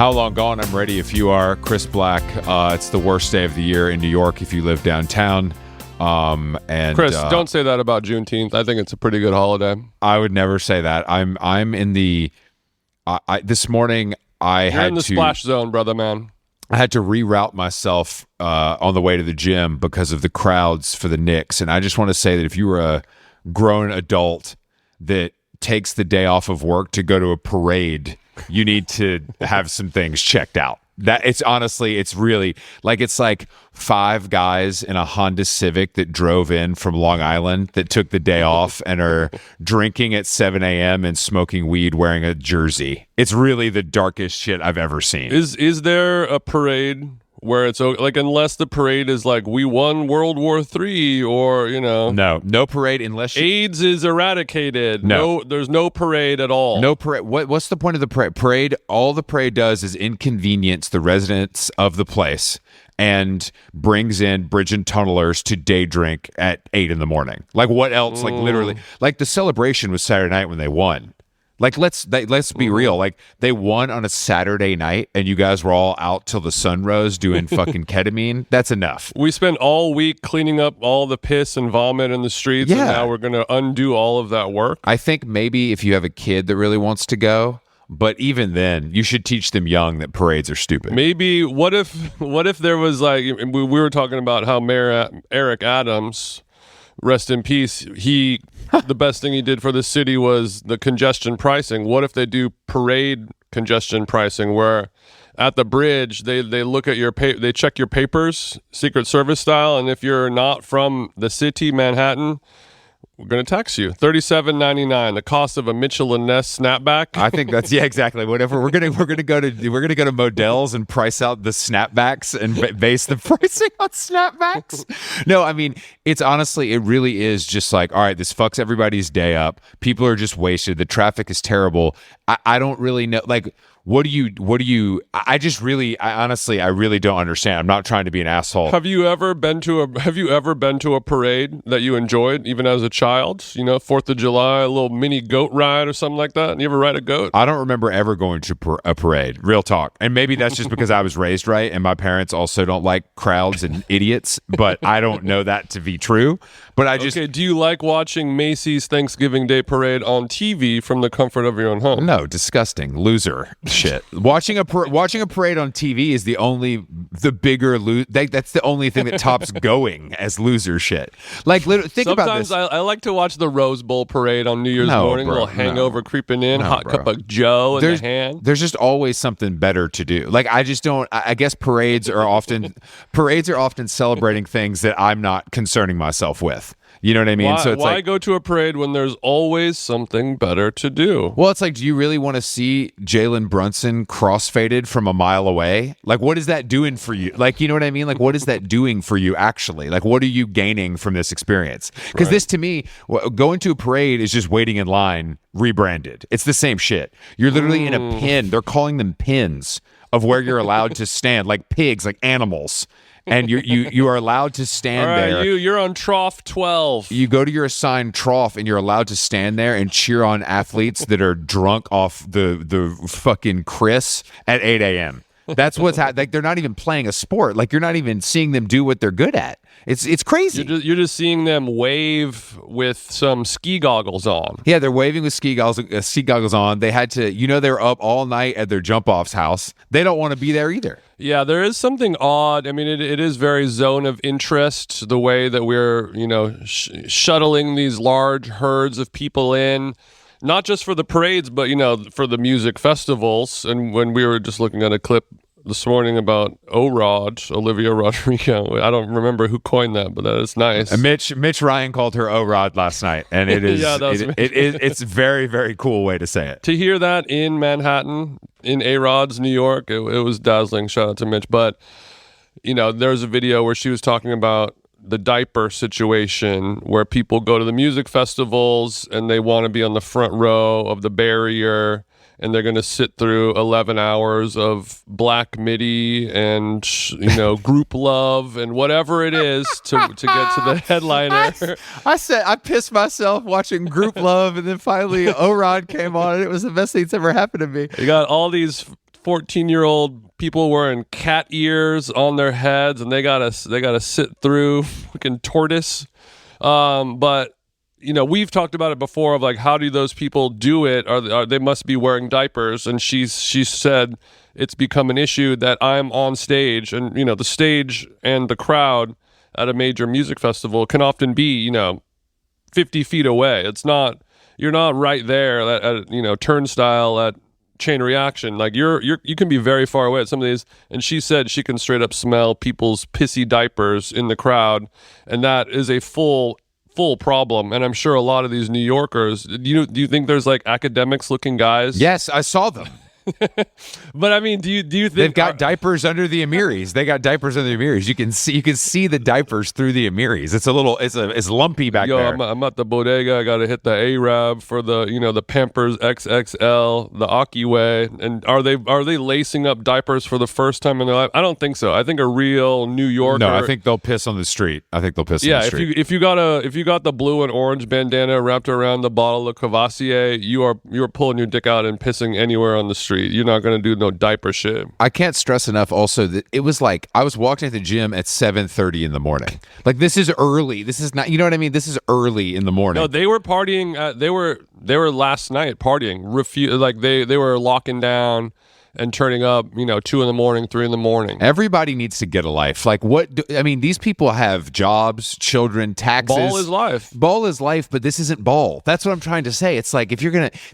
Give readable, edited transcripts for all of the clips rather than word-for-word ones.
How long gone? I'm ready if you are. Chris Black. It's the worst day of the year in New York if you live downtown. And Chris, don't say that about Juneteenth. I think it's a pretty good holiday. I would never say that. I'm in the. This morning You're in the splash zone, brother man. I had to reroute myself on the way to the gym because of the crowds for the Knicks. And I just want to say that if you were a grown adult that takes the day off of work to go to a parade, you need to have some things checked out. That it's really like, it's like 5 guys in a Honda Civic that drove in from Long Island that took the day off and are drinking at 7 a.m. and smoking weed wearing a jersey. It's really the darkest shit I've ever seen. Is there a parade where it's like, unless the parade is like, we won World War III, or, you know. No parade unless AIDS is eradicated. No, there's no parade at all. No parade. What's the point of the parade? All the parade does is inconvenience the residents of the place and brings in bridge and tunnelers to day drink at 8 a.m. Like, what else? Like, literally, like the celebration was Saturday night when they won. Like, let's be real. Like, they won on a Saturday night, and you guys were all out till the sun rose doing fucking ketamine. That's enough. We spent all week cleaning up all the piss and vomit in the streets, and now we're going to undo all of that work. I think maybe if you have a kid that really wants to go, but even then, you should teach them young that parades are stupid. Maybe what if there was, like, we were talking about how Mayor Eric Adams, rest in peace, the best thing he did for the city was the congestion pricing. What if they do parade congestion pricing, where at the bridge they look at they check your papers, Secret Service style, and if you're not from the city, Manhattan, we're going to tax you $37.99, the cost of a Mitchell & Ness snapback. I think that's exactly. Whatever we're gonna go to Modell's and price out the snapbacks and base the pricing on snapbacks. No, I mean, it's honestly, it really is just like, all right, this fucks everybody's day up. People are just wasted. The traffic is terrible. I don't really know, like. What do you? I honestly really don't understand. I'm not trying to be an asshole. Have you ever been to a parade that you enjoyed, even as a child? You know, 4th of July, a little mini goat ride or something like that. You ever ride a goat? I don't remember ever going to a parade. Real talk. And maybe that's just because I was raised right, and my parents also don't like crowds and idiots. But I don't know that to be true. But okay. Do you like watching Macy's Thanksgiving Day Parade on TV from the comfort of your own home? No, disgusting loser shit. Watching a parade on TV is the bigger that's the only thing that tops going as loser shit. Like, think about this. Sometimes I like to watch the Rose Bowl parade on New Year's morning. A little hangover creeping in, hot cup of Joe in the hand. There's just always something better to do. Like, I just don't. I guess parades are often celebrating things that I'm not concerning myself with. You know what I mean? Why go to a parade when there's always something better to do? Well, it's like, do you really want to see Jalen Brunson crossfaded from a mile away? Like, what is that doing for you? Like, you know what I mean? Like, what is that doing for you, actually? Like, what are you gaining from this experience? Because this, to me, going to a parade is just waiting in line rebranded. It's the same shit. You're literally in a pin. They're calling them pins of where you're allowed to stand, like pigs, like animals. And you are allowed to stand there. You're on trough 12. You go to your assigned trough, and you're allowed to stand there and cheer on athletes that are drunk off the fucking Chris at 8 a.m. That's what's happening. Like, they're not even playing a sport. Like, you're not even seeing them do what they're good at. It's crazy. You're just seeing them wave with some ski goggles on. Yeah, they're waving with ski goggles on. They had to, they were up all night at their jump-off's house. They don't want to be there either. Yeah, there is something odd. I mean, it is very zone of interest, the way that we're, shuttling these large herds of people in, not just for the parades, but, for the music festivals. And when we were just looking at a clip this morning about O-Rod, Olivia Rodrigo. I don't remember who coined that, but that is nice. Mitch Ryan called her O-Rod last night, and it is it's a very, very cool way to say it. To hear that in Manhattan, in A-Rod's New York, it was dazzling. Shout out to Mitch. But, there's a video where she was talking about the diaper situation, where people go to the music festivals and they want to be on the front row of the barrier, and they're going to sit through 11 hours of Black Midi and, group love and whatever it is to get to the headliner. I pissed myself watching Group Love, and then finally O-Rod came on, and it was the best thing that's ever happened to me. You got all these 14-year-old people wearing cat ears on their heads, and they gotta sit through fucking tortoise. But we've talked about it before of like, how do those people do it? Are they must be wearing diapers? And she said it's become an issue that I'm on stage, and the stage and the crowd at a major music festival can often be 50 feet away. You're not right there at turnstile at Chain Reaction. Like you can be very far away at some of these. And she said she can straight up smell people's pissy diapers in the crowd, and that is a full problem. And I'm sure a lot of these New Yorkers, do you think there's like academics looking guys? Yes, I saw them. But I mean, do you think they've got diapers under the Amiris? They got diapers under the Amiris. You can see the diapers through the Amiris. It's lumpy back there. I'm at the bodega. I got to hit the Arab for the the Pampers XXL, the Aki way. And are they lacing up diapers for the first time in their life? I don't think so. I think a real New Yorker. No, I think they'll piss on the street. On the street. Yeah, if you got the blue and orange bandana wrapped around the bottle of Cavassier, you're pulling your dick out and pissing anywhere on the street. You're not going to do no diaper shit. I can't stress enough also that it was like I was walking at the gym at 7:30 in the morning. Like, this is early. This is not, you know what I mean? This is early in the morning. No, they were partying. They were last night partying. They were locking down and turning up, 2 in the morning, 3 in the morning. Everybody needs to get a life. Like, these people have jobs, children, taxes. Ball is life. Ball is life, but this isn't ball. That's what I'm trying to say. It's like,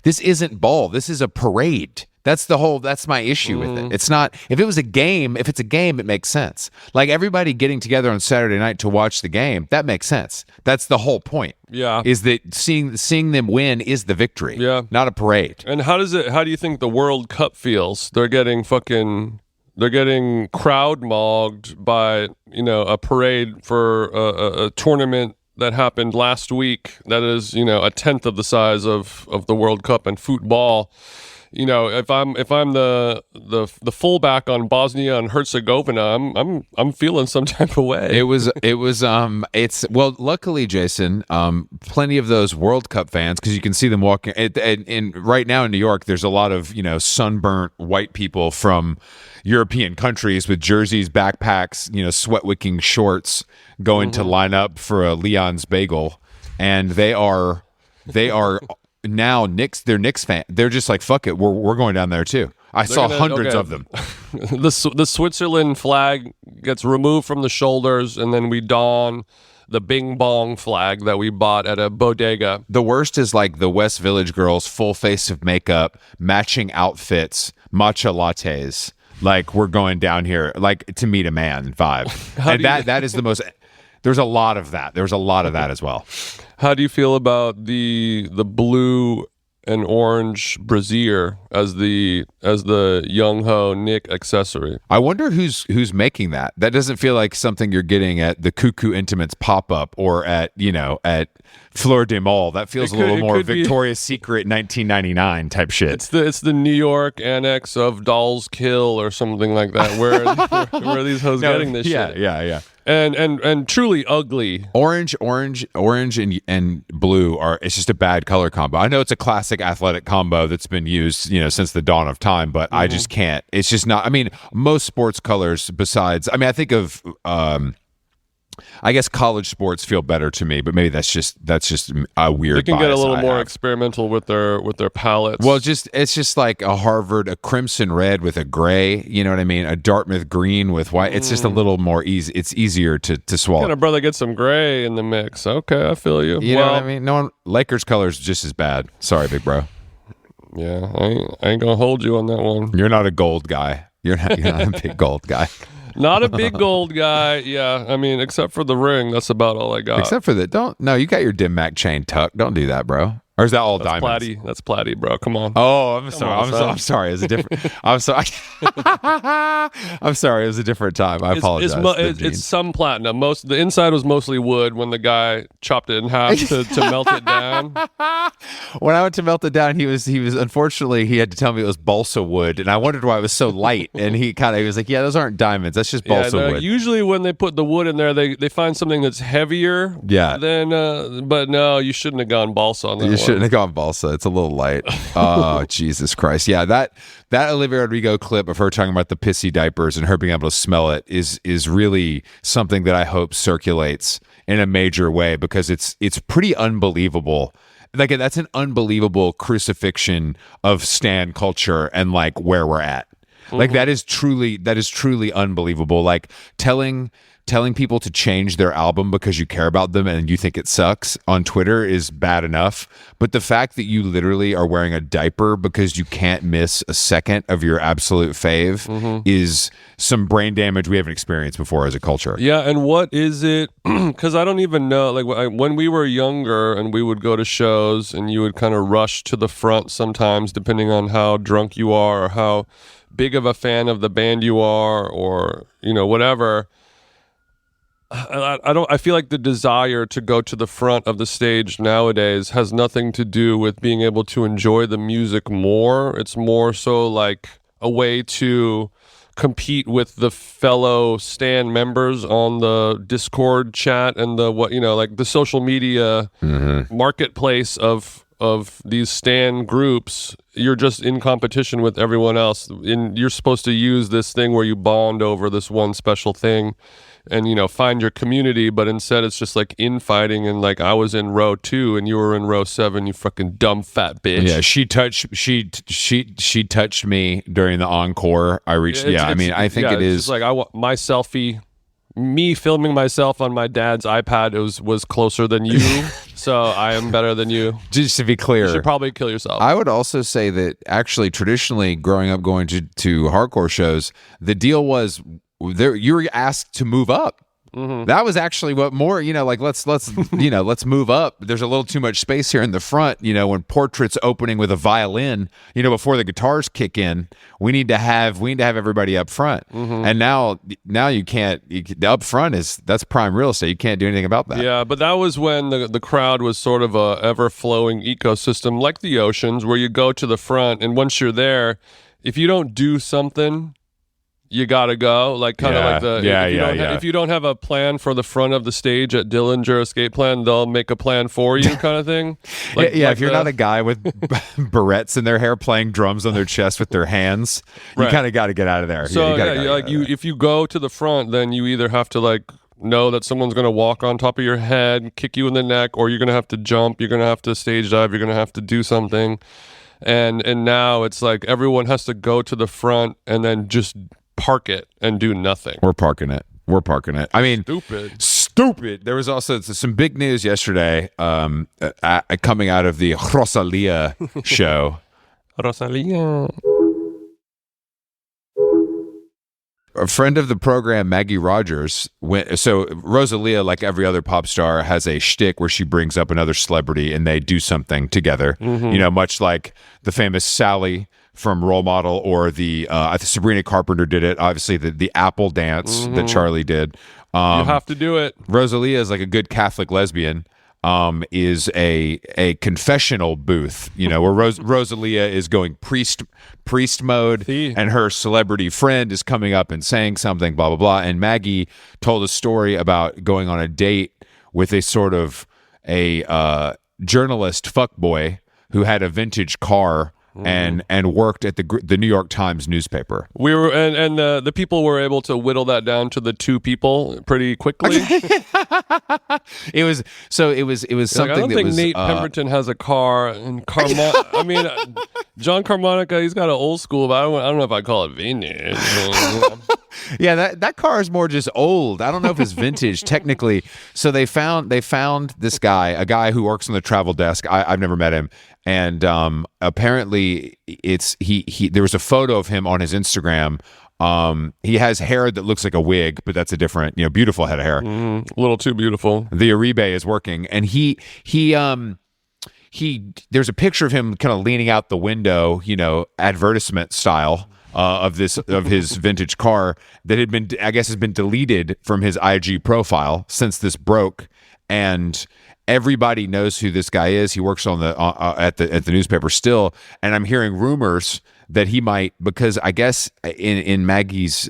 this isn't ball. This is a parade. That's my issue with it. It's not, if it's a game, it makes sense. Like, everybody getting together on Saturday night to watch the game, that makes sense. That's the whole point. Yeah. Is that seeing them win is the victory. Yeah. Not a parade. And how do you think the World Cup feels? They're getting crowd mogged by, a parade for a tournament that happened last week that is, a tenth of the size of the World Cup and football. If I'm the fullback on Bosnia and Herzegovina, I'm feeling some type of way. Luckily, Jason, plenty of those World Cup fans, because you can see them walking. And right now in New York, there's a lot of sunburnt white people from European countries with jerseys, backpacks, sweat wicking shorts, going to line up for a Leon's bagel, and they are. Now they're Knicks fan. They're just like, fuck it, we're going down there too. I saw hundreds of them. The Switzerland flag gets removed from the shoulders, and then we don the Bing Bong flag that we bought at a bodega. The worst is like the West Village girls, full face of makeup, matching outfits, matcha lattes. Like, we're going down here, like, to meet a man vibe. And that is the most. There's a lot of that. There's a lot of that as well. How do you feel about the blue and orange brassiere as the young ho Nick accessory? I wonder who's making that. That doesn't feel like something you're getting at the Cuckoo Intimates pop up or at Fleur de Mal. That feels a little more Victoria's Secret 1999 type shit. It's the New York annex of Dolls Kill or something like that. Where are these hoes getting this shit? Yeah. And truly ugly. Orange, and blue it's just a bad color combo. I know it's a classic athletic combo that's been used, since the dawn of time, but I just can't. It's just not. I mean, most sports colors besides. I mean, I think of. I guess college sports feel better to me, but maybe that's just a weird. They can get a little more experimental with their palettes. Well, it's just like a Harvard, a crimson red with a gray. You know what I mean? A Dartmouth green with white. It's just a little more easy. It's easier to swallow. Kind of brother, get some gray in the mix. Okay, I feel you. You know what I mean? Lakers colors just as bad. Sorry, big bro. Yeah, I ain't gonna hold you on that one. You're not a gold guy. You're not a big gold guy. Not a big gold guy. Yeah, I mean, except for the ring, that's about all I got. Except for you got your Dim Mac chain tucked. Don't do that, bro. Or is that all diamonds? That's platy, bro. Come on. Oh, I'm sorry. I'm sorry. It's a different. I'm sorry. I'm sorry. It was a different time. I apologize. It's some platinum. The inside was mostly wood when the guy chopped it in half to melt it down. When I went to melt it down, he was unfortunately he had to tell me it was balsa wood, and I wondered why it was so light. And he was like, "Yeah, those aren't diamonds. That's just balsa wood." Usually, when they put the wood in there, they find something that's heavier. Yeah. But no, you shouldn't have gone balsa on that one. Shouldn't have gone balsa. It's a little light. Oh, Jesus Christ. Yeah, that Olivia Rodrigo clip of her talking about the pissy diapers and her being able to smell it is really something that I hope circulates in a major way, because it's pretty unbelievable. Like, that's an unbelievable crucifixion of stan culture and like where we're at. Like, that is truly unbelievable. Like, telling people to change their album because you care about them and you think it sucks on Twitter is bad enough. But the fact that you literally are wearing a diaper because you can't miss a second of your absolute fave is some brain damage we haven't experienced before as a culture. Yeah, and what is it? Because I don't even know. Like, when we were younger and we would go to shows and you would kind of rush to the front sometimes, depending on how drunk you are or how big of a fan of the band you are, or, you know, whatever. I feel like the desire to go to the front of the stage nowadays has nothing to do with being able to enjoy the music more. It's more so like a way to compete with the fellow stan members on the Discord chat and the like the social media marketplace of these stan groups. You're just in competition with everyone else, and you're supposed to use this thing where you bond over this one special thing and, you know, find your community, but instead it's just like infighting. And like, I was in row 2 and you were in row 7, you fucking dumb fat bitch. Yeah, she touched me during the encore. I reached. I think it is just like, I want my selfie. Me filming myself on my dad's iPad was closer than you, so I am better than you. Just to be clear, you should probably kill yourself. I would also say that actually, traditionally, growing up going to hardcore shows, the deal was you were asked to move up. That was actually what more, you know, like let's let's move up. There's a little too much space here in the front, you know, when Portrait's opening with a violin, you know, before the guitars kick in, we need to have everybody up front. And now you can't, the up front that's prime real estate. You can't do anything about that. Yeah, but that was when the crowd was sort of a ever-flowing ecosystem like the oceans, where you go to the front, and once you're there, if you don't do something, you gotta go, like kind of like the if you don't have a plan for the front of the stage at Dillinger Escape Plan, they'll make a plan for you, kind of thing. Like, if you're not a guy with barrettes in their hair playing drums on their chest with their hands, you kind of got to get out of there. So if you go to the front, then you either have to like know that someone's gonna walk on top of your head, kick you in the neck, or you're gonna have to jump, you're gonna have to stage dive, you're gonna have to do something. And now it's like everyone has to go to the front and then just park it and do nothing. We're parking it. I mean, stupid. There was also some big news yesterday coming out of the Rosalía show. Rosalía. A friend of the program, Maggie Rogers, so Rosalía, like every other pop star, has a shtick where she brings up another celebrity and they do something together. You know, much like the famous Sally from Role Model, or the Sabrina Carpenter did it. Obviously, the Apple dance that Charlie did. You have to do it. Rosalía is like a good Catholic lesbian. Is a confessional booth, you know, where Rosalía is going priest mode, and her celebrity friend is coming up and saying something, blah blah blah. And Maggie told a story about going on a date with a sort of a journalist fuckboy who had a vintage car and worked at the New York Times newspaper. We were and the people were able to whittle that down to the 2 people pretty quickly. It was something. I don't think Nate Pemberton has a car, and I mean, John Carmonica, he's got an old school, but I don't know if I call it vintage. Yeah, that car is more just old. I don't know if it's vintage technically. So they found this guy, a guy who works on the travel desk. I've never met him, and apparently there was a photo of him on his Instagram. He has hair that looks like a wig, but that's a different, beautiful head of hair. A little too beautiful. The Uribe is working, and there's a picture of him kind of leaning out the window, advertisement style. Of his vintage car that has been deleted from his IG profile since this broke, and everybody knows who this guy is. He works on at the newspaper still, and I'm hearing rumors that he might, because I guess in Maggie's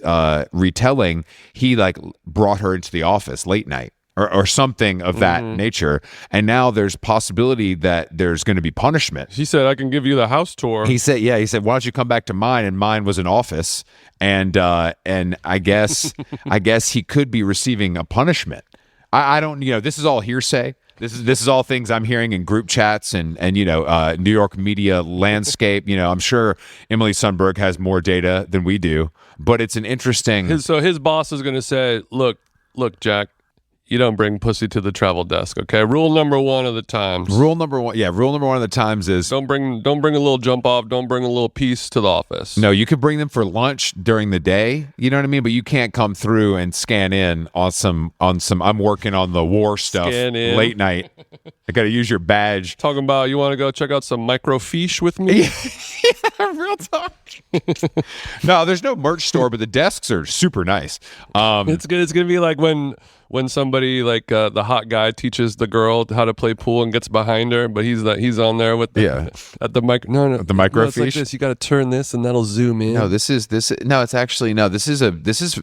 retelling, he like brought her into the office late night or something of that nature. And now there's possibility that there's going to be punishment. He said, I can give you the house tour. He said, why don't you come back to mine? And mine was an office. And I guess he could be receiving a punishment. I don't, this is all hearsay. This is all things I'm hearing in group chats and New York media landscape. I'm sure Emily Sundberg has more data than we do, but it's an interesting. So his boss is going to say, look, Jack, you don't bring pussy to the travel desk, okay? Rule number one of the Times. Rule number one of the Times is don't bring a little jump off. Don't bring a little piece to the office. No, you could bring them for lunch during the day. You know what I mean? But you can't come through and scan in on some. I'm working on the war stuff late night. I got to use your badge. Talking about you want to go check out some microfiche with me? Yeah, real talk. No, there's no merch store, but the desks are super nice. It's good. It's gonna be like when somebody like the hot guy teaches the girl how to play pool and gets behind her, but he's on there with the at the mic. No, the microfiche. It's like this. You got to turn this and that'll zoom in. No, this is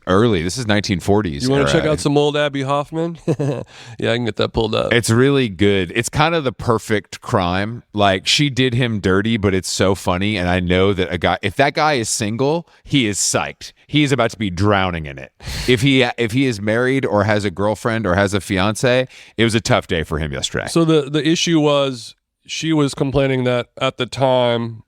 early. This is 1940s. You want to check out some old Abby Hoffman? Yeah, I can get that pulled up. It's really good. It's kind of the perfect crime. Like she did him dirty, but it's so funny. And I know that if that guy is single, he is psyched. He is about to be drowning in it. If he is married or has a girlfriend or has a fiance, it was a tough day for him yesterday. So the issue was she was complaining that at the time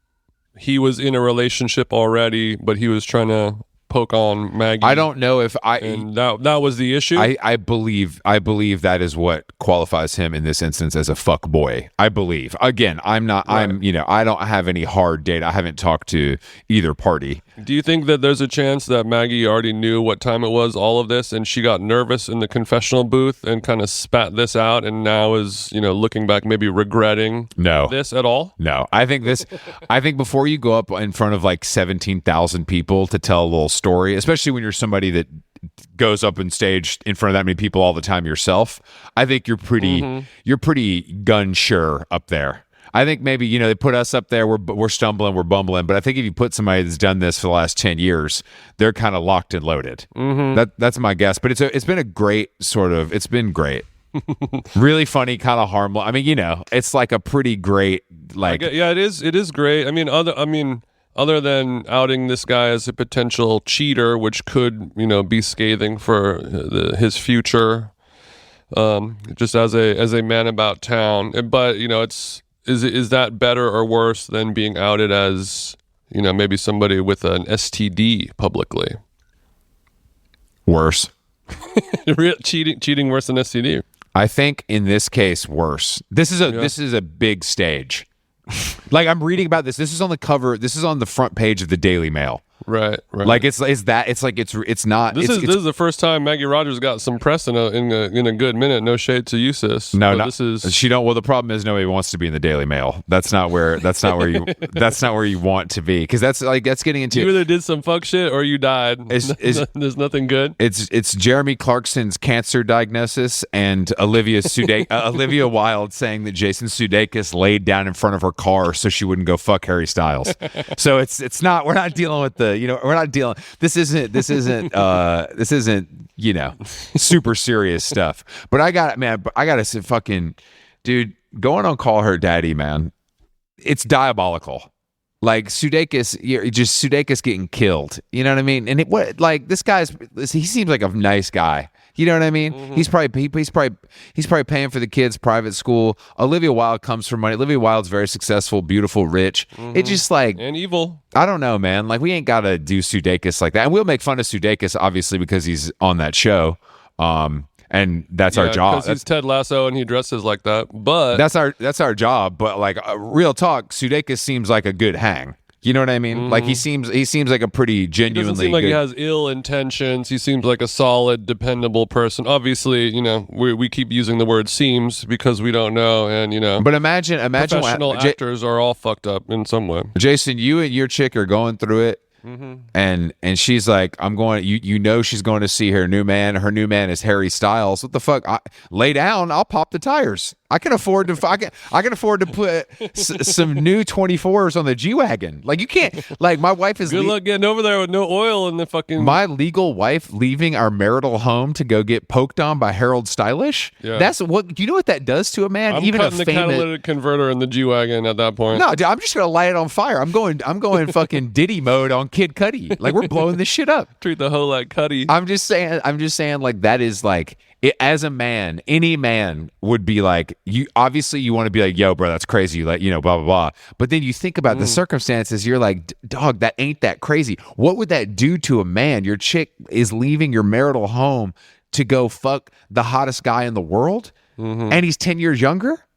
he was in a relationship already, but he was trying to poke on Maggie. I don't know if that was the issue. I believe that is what qualifies him in this instance as a fuck boy. I believe. Again, I'm not. Right. I don't have any hard data. I haven't talked to either party. Do you think that there's a chance that Maggie already knew what time it was, all of this, and she got nervous in the confessional booth and kind of spat this out, and now is looking back maybe regretting this at all? No, I think before you go up in front of like 17,000 people to tell a little story, especially when you're somebody that goes up on stage in front of that many people all the time yourself, I think you're pretty gun sure up there. I think maybe they put us up there, we're stumbling, we're bumbling, but I think if you put somebody that's done this for the last 10 years, they're kind of locked and loaded. That's my guess. But it's been a great it's been great. Really funny, kind of harmless. I mean, it's like a pretty great it is great. I mean, other than outing this guy as a potential cheater, which could, be scathing for his future, just as a man about town. But is that better or worse than being outed as maybe somebody with an STD publicly? Worse. Cheating worse than STD. I think in this case worse. This is a big stage. Like I'm reading about this. This is on the cover. This is on the front page of the Daily Mail. Right. Like it's not. This is the first time Maggie Rogers got some press in a good minute. No shade to you, sis. No, she don't. Well, the problem is nobody wants to be in the Daily Mail. That's not where you want to be, because that's getting into. You either did some fuck shit or you died. There's nothing good. It's Jeremy Clarkson's cancer diagnosis and Olivia Wilde saying that Jason Sudeikis laid down in front of her car so she wouldn't go fuck Harry Styles. So it's not. We're not dealing with the. We're not dealing. This isn't super serious stuff. But I gotta say, fucking dude, going on Call Her Daddy, man, it's diabolical. Like Sudeikis getting killed. You know what I mean? And this he seems like a nice guy. You know what I mean? Mm-hmm. He's probably paying for the kids' private school. Olivia Wilde comes from money. Olivia Wilde's very successful, beautiful, rich. Mm-hmm. It's just and evil. I don't know, man. Like we ain't gotta do Sudeikis like that. And we'll make fun of Sudeikis obviously because he's on that show. And that's our job. Because he's Ted Lasso and he dresses like that. But that's our job. But like real talk, Sudeikis seems like a good hang. You know what I mean? Mm-hmm. Like he seems like a pretty genuinely. He doesn't seem like he has ill intentions. He seems like a solid, dependable person. Obviously, we keep using the word "seems" because we don't know, and But imagine professional actors are all fucked up in some way. Jason, you and your chick are going through it. Mm-hmm. And she's like, I'm going. She's going to see her new man. Her new man is Harry Styles. What the fuck? Lay down. I'll pop the tires. I can afford to. I can afford to put some new 24s on the G-Wagon. Like you can't. Like my wife is. Good luck getting over there with no oil in the fucking. My legal wife leaving our marital home to go get poked on by Harold Stylish. Yeah. That's what. You know what that does to a man. I'm Even cutting the catalytic converter in the G-Wagon at that point. No, dude, I'm just gonna light it on fire. I'm going fucking Diddy mode on Kid Cudi. Like we're blowing this shit up. Treat the hoe like Cudi. I'm just saying. Like that is like. As a man, any man would be like, you obviously you want to be like, yo, bro, that's crazy, like, you know, blah, blah, blah. But then you think about the circumstances, you're like, dog, that ain't that crazy. What would that do to a man? Your chick is leaving your marital home to go fuck the hottest guy in the world, and he's 10 years younger?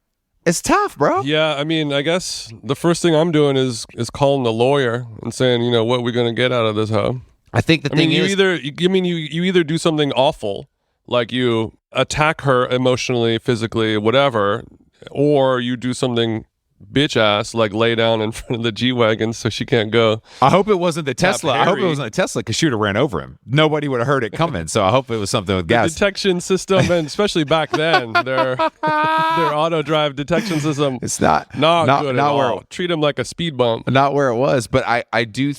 It's tough, bro. Yeah, I mean, I guess the first thing I'm doing is calling the lawyer and saying, you know, what we're going to get out of this hoe. I think the thing is... you either do something awful, like you attack her emotionally, physically, whatever, or you do something bitch ass, like lay down in front of the G-Wagon so she can't go. I hope it wasn't the Tesla. Harry. I hope it wasn't a Tesla because she would have ran over him. Nobody would have heard it coming. So I hope it was something with gas. The detection system, and especially back then, their auto drive detection system. It's not good at all. Treat him like a speed bump. Not where it was, but I think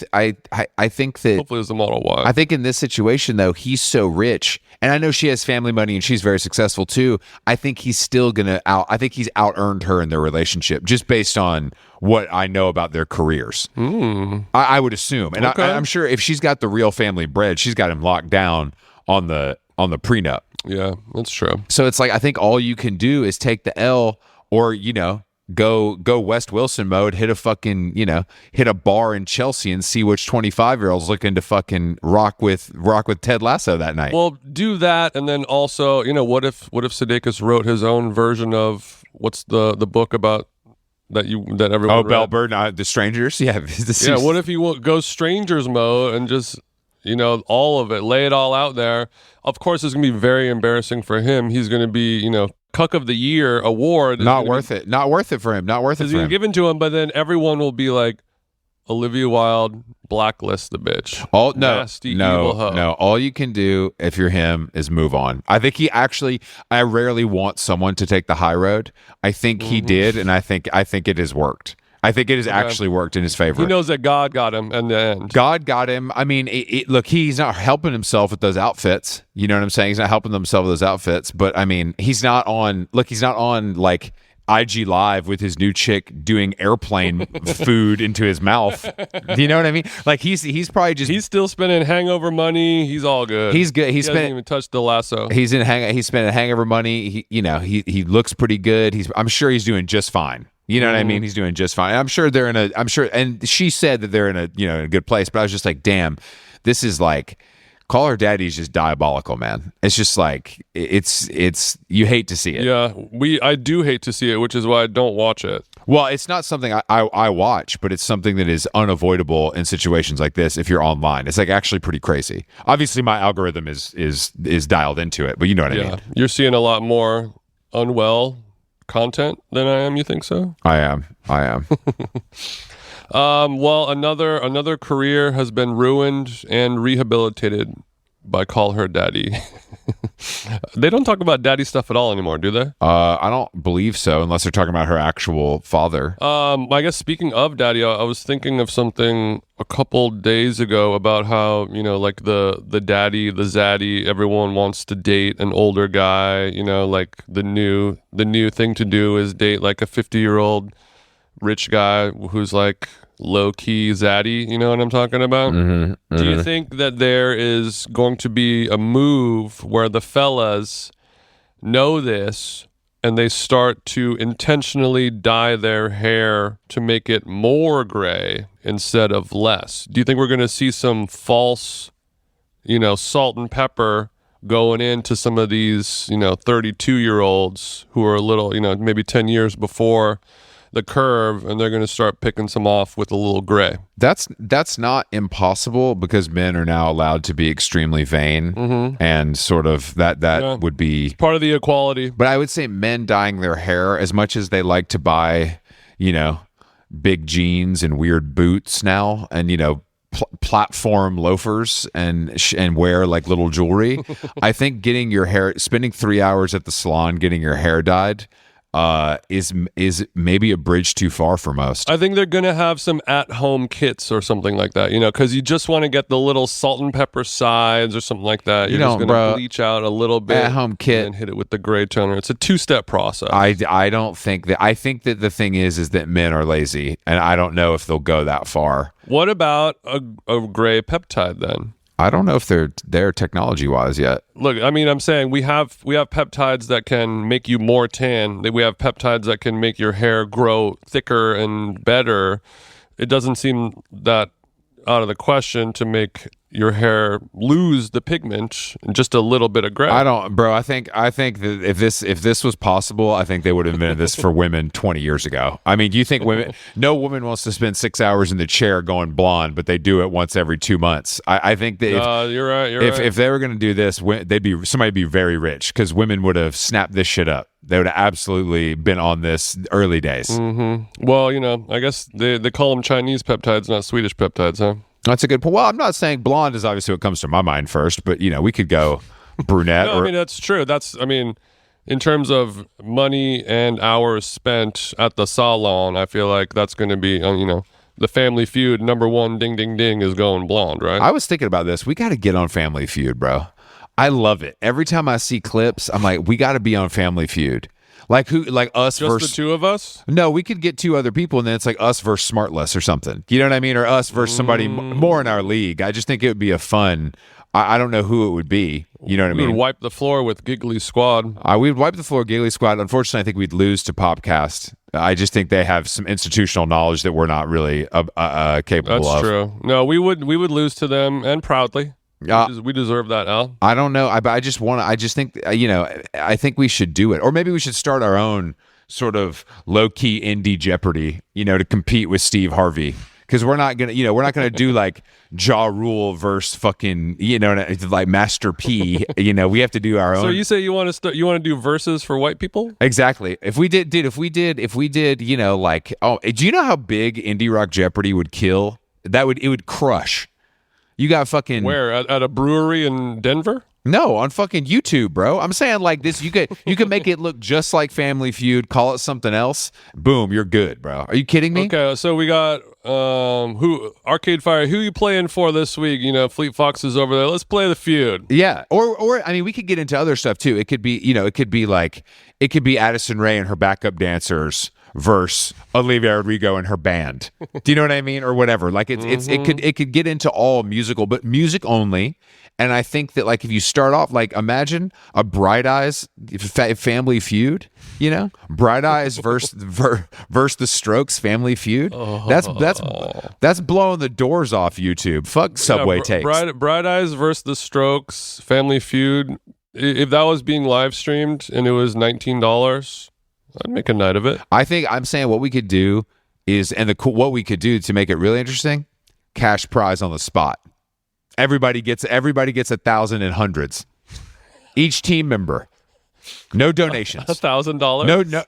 that hopefully it was the Model Y. I think in this situation though, he's so rich, and I know she has family money and she's very successful too. I think he's still gonna I think he's out earned her in their relationship just based on what I know about their careers. I would assume, and okay. I'm sure if she's got the real family bread, she's got him locked down on the prenup. Yeah, that's true. So it's like I think all you can do is take the L, or you know, go West Wilson mode, hit a bar in Chelsea and see which 25-year-old's looking to fucking rock with Ted Lasso that night. Well, do that, and then also, you know, what if Sudeikis wrote his own version of what's the book about that everyone read? Bell Bird, The Strangers? Yeah. Yeah, what if he goes strangers mode and just, you know, all of it, lay it all out there? Of course, it's going to be very embarrassing for him. He's going to be, you know, Cuck of the Year award. Not worth it. Not worth it for him. Not worth it for him. Given to him, but then everyone will be like, Olivia Wilde, blacklist the bitch. Nasty, evil hoe. No. All you can do if you're him is move on. I think I rarely want someone to take the high road. I think he did, and I think it has worked. I think it has actually worked in his favor. He knows that God got him in the end. God got him. I mean, look, he's not helping himself with those outfits. You know what I'm saying? He's not helping himself with those outfits. But I mean, he's not on like IG Live with his new chick doing airplane food into his mouth. Do you know what I mean? Like he's probably just... He's still spending hangover money. He's all good. He's good. He hasn't even touched the lasso. He's spending hangover money. He looks pretty good. I'm sure he's doing just fine. You know what I mean? He's doing just fine. I'm sure, and she said that they're in a good place, but I was just like, damn, this is like, Call Her Daddy is just diabolical, man. It's just like, it's you hate to see it. Yeah, I do hate to see it, which is why I don't watch it. Well, it's not something I watch, but it's something that is unavoidable in situations like this if you're online. It's like actually pretty crazy. Obviously, my algorithm is dialed into it, but you know what I mean. You're seeing a lot more unwell content than I am. You think so? I am. Well, another career has been ruined and rehabilitated by Call Her Daddy. They don't talk about daddy stuff at all anymore, do they? I don't believe so, unless they're talking about her actual father. I guess speaking of daddy, I was thinking of something a couple days ago about how, you know, like the daddy, the zaddy, everyone wants to date an older guy. You know, like the new thing to do is date like a 50-year-old rich guy who's like low-key zaddy. You know what I'm talking about? Do you think that there is going to be a move where the fellas know this and they start to intentionally dye their hair to make it more gray instead of less? Do you think we're going to see some false, you know, salt and pepper going into some of these, you know, 32-year-olds who are a little, you know, maybe 10 years before the curve, and they're going to start picking some off with a little gray? That's not impossible, because men are now allowed to be extremely vain, and sort of that would be part of the equality. But I would say men dyeing their hair, as much as they like to buy, you know, big jeans and weird boots now, and, you know, platform loafers and wear like little jewelry. I think spending 3 hours at the salon getting your hair dyed is maybe a bridge too far for most. I think they're going to have some at-home kits or something like that, because you just want to get the little salt and pepper sides or something like that. You're just going to bleach out a little bit. At-home kit. And hit it with the gray toner. It's a two-step process. I don't think that. I think that the thing is that men are lazy, and I don't know if they'll go that far. What about a gray peptide then? I don't know if they're there technology-wise yet. Look, I mean, I'm saying we have peptides that can make you more tan. We have peptides that can make your hair grow thicker and better. It doesn't seem that out of the question to make your hair lose the pigment and just a little bit of gray. I think that if this was possible, I think they would have invented this for women 20 years ago. I mean, do you think no woman wants to spend 6 hours in the chair going blonde, but they do it once every 2 months. I think that you're right. If they were going to do this, somebody be very rich, because women would have snapped this shit up. They would have absolutely been on this early days. Mm-hmm. Well, I guess they call them Chinese peptides, not Swedish peptides, huh? That's a good point. Well, I'm not saying blonde is obviously what comes to my mind first, but we could go brunette. No, I mean, that's true. In terms of money and hours spent at the salon, I feel like that's going to be, the Family Feud #1 ding ding ding is going blonde, right? I was thinking about this. We got to get on Family Feud, bro. I love it. Every time I see clips, I'm like, we got to be on Family Feud. Like who? Like us just versus the two of us? No, we could get 2 other people, and then it's like us versus Smartless or something. You know what I mean? Or us versus somebody more in our league. I just think it would be a fun. I don't know who it would be. You know what I mean? We would wipe the floor with Giggly Squad. We'd wipe the floor with Giggly Squad. Unfortunately, I think we'd lose to Popcast. I just think they have some institutional knowledge that we're not really capable of. That's true. No, we would lose to them, and proudly. We deserve that, Al. I don't know. I just think, I think we should do it. Or maybe we should start our own sort of low-key indie Jeopardy, to compete with Steve Harvey. Because we're not going to do like Ja Rule versus fucking, like Master P. We have to do our own. So you say you want to do verses for white people? Exactly. If we did, do you know how big Indie Rock Jeopardy would kill? It would crush. You got fucking where at a brewery in Denver? No, on fucking YouTube, bro. I'm saying like this. You could make it look just like Family Feud. Call it something else. Boom, you're good, bro. Are you kidding me? Okay, so we got who Arcade Fire. Who you playing for this week? Fleet Fox is over there. Let's play the feud. Yeah, or I mean, we could get into other stuff too. It could be Addison Rae and her backup dancers versus Olivia Rodrigo and her band. Do you know what I mean? Or whatever. Like it could get into all musical, but music only. And I think that like if you start off like imagine a Bright Eyes Family Feud, Bright Eyes versus the Strokes Family Feud. That's blowing the doors off YouTube. Fuck Subway tapes. Bright Eyes versus the Strokes Family Feud. If that was being live streamed and it was $19. I'd make a night of it. I'm saying what we could do is, what we could do to make it really interesting, cash prize on the spot. Everybody gets 1,000 in hundreds. Each team member. No donations. $1,000. No.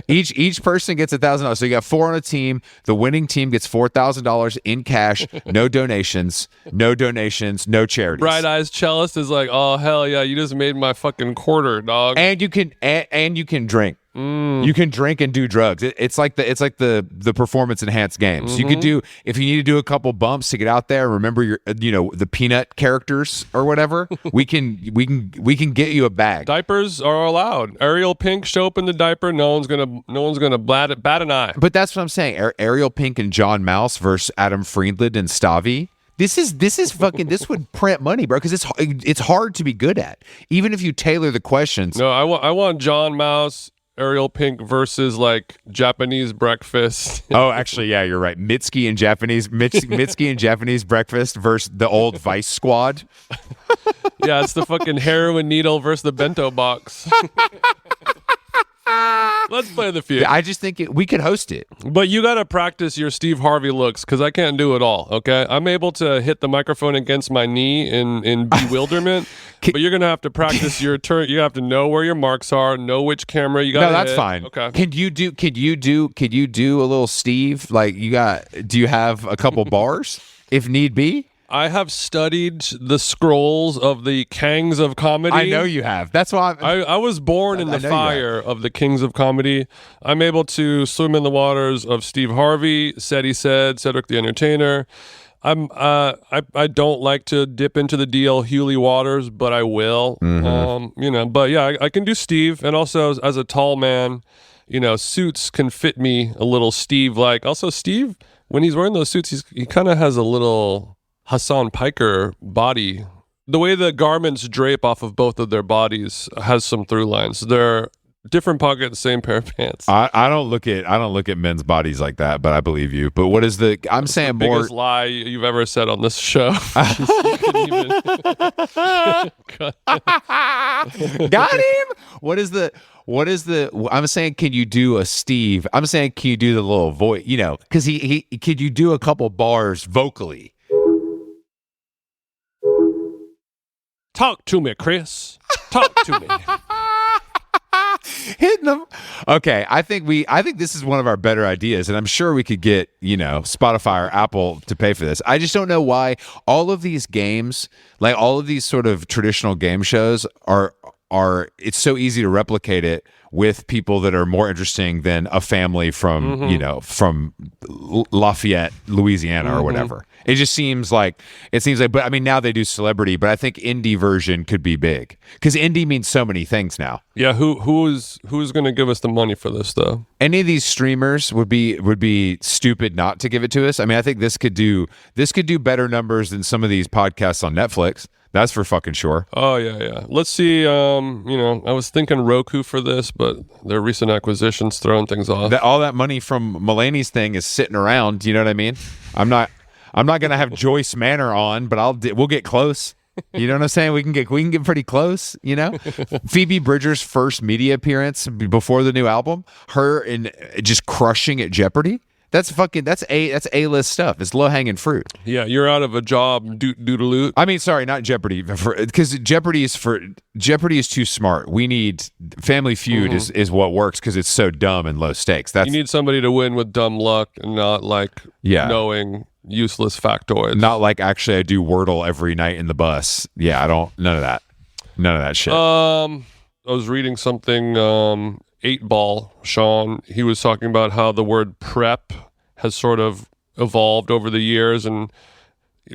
Each person gets $1,000. So you got 4 on a team. The winning team gets $4,000 in cash. No donations. No charities. Bright Eyes Cellist is like, oh hell yeah, you just made my fucking quarter, dog. And you can drink. You can drink and do drugs. It's like the performance enhanced games. Mm-hmm. You could do, if you need to do a couple bumps to get out there. Remember your the peanut characters or whatever. we can get you a bag. Diapers are allowed. Ariel Pink show up in the diaper. No one's gonna bat an eye. But that's what I'm saying. Ariel Pink and John Mouse versus Adam Friedland and Stavi. This is fucking. This would print money, bro. Because it's hard to be good at, even if you tailor the questions. No, I want John Mouse, Ariel Pink versus like Japanese breakfast. Oh, actually, yeah, you're right. Mitski and Japanese breakfast versus the old Vice Squad. Yeah, it's the fucking heroin needle versus the bento box. Let's play the feud. I just think we could host it. But you got to practice your Steve Harvey looks because I can't do it all, okay? I'm able to hit the microphone against my knee in bewilderment, but you're going to have to practice your turn. You have to know where your marks are, know which camera you got to hit. No, that's fine. Okay. Could you do a little Steve? Like do you have a couple bars if need be? I have studied the scrolls of the Kangs of comedy. I know you have. That's why I was born in the fire of the Kings of comedy. I'm able to swim in the waters of Steve Harvey, Said He Said, Cedric the Entertainer. I don't like to dip into the DL Hewley waters, but I will. But yeah, I can do Steve, and also as a tall man, suits can fit me a little Steve-like. Also, Steve, when he's wearing those suits, he kind of has a little Hassan Piker body. The way the garments drape off of both of their bodies has some through lines. They're different pockets, same pair of pants. I don't look at men's bodies like that, but I believe you. But what is I'm saying the more biggest lie you've ever said on this show. Got him. What is the I'm saying, can you do a Steve? I'm saying, can you do the little voice, because he could you do a couple bars vocally? Talk to me, Chris. Talk to me. Hitting them. Okay, I think this is one of our better ideas, and I'm sure we could get Spotify or Apple to pay for this. I just don't know why all of these games, like all of these sort of traditional game shows, are it's so easy to replicate it with people that are more interesting than a family from from Lafayette, Louisiana, or whatever. It just seems like but I mean, now they do celebrity, but I think indie version could be big because indie means so many things now. Yeah, who's going to give us the money for this though? Any of these streamers would be stupid not to give it to us. I mean, I think this could do better numbers than some of these podcasts on Netflix. That's for fucking sure. Oh yeah. Let's see. I was thinking Roku for this, but their recent acquisitions throwing things off. All that money from Mulaney's thing is sitting around. You know what I mean? I'm not gonna have Joyce Manor on, but we'll get close. You know what I'm saying? We can get pretty close. Phoebe Bridgers' first media appearance before the new album, her in just crushing at Jeopardy. That's A-list stuff. It's low-hanging fruit. Yeah, you're out of a job, doodaloo. I mean, sorry, not Jeopardy, because Jeopardy is too smart. We need Family Feud is what works because it's so dumb and low stakes. You need somebody to win with dumb luck and not knowing useless factoids. Not like actually I do Wordle every night in the bus. Yeah, none of that shit. I was reading something. 8-Ball, Sean, he was talking about how the word prep has sort of evolved over the years, and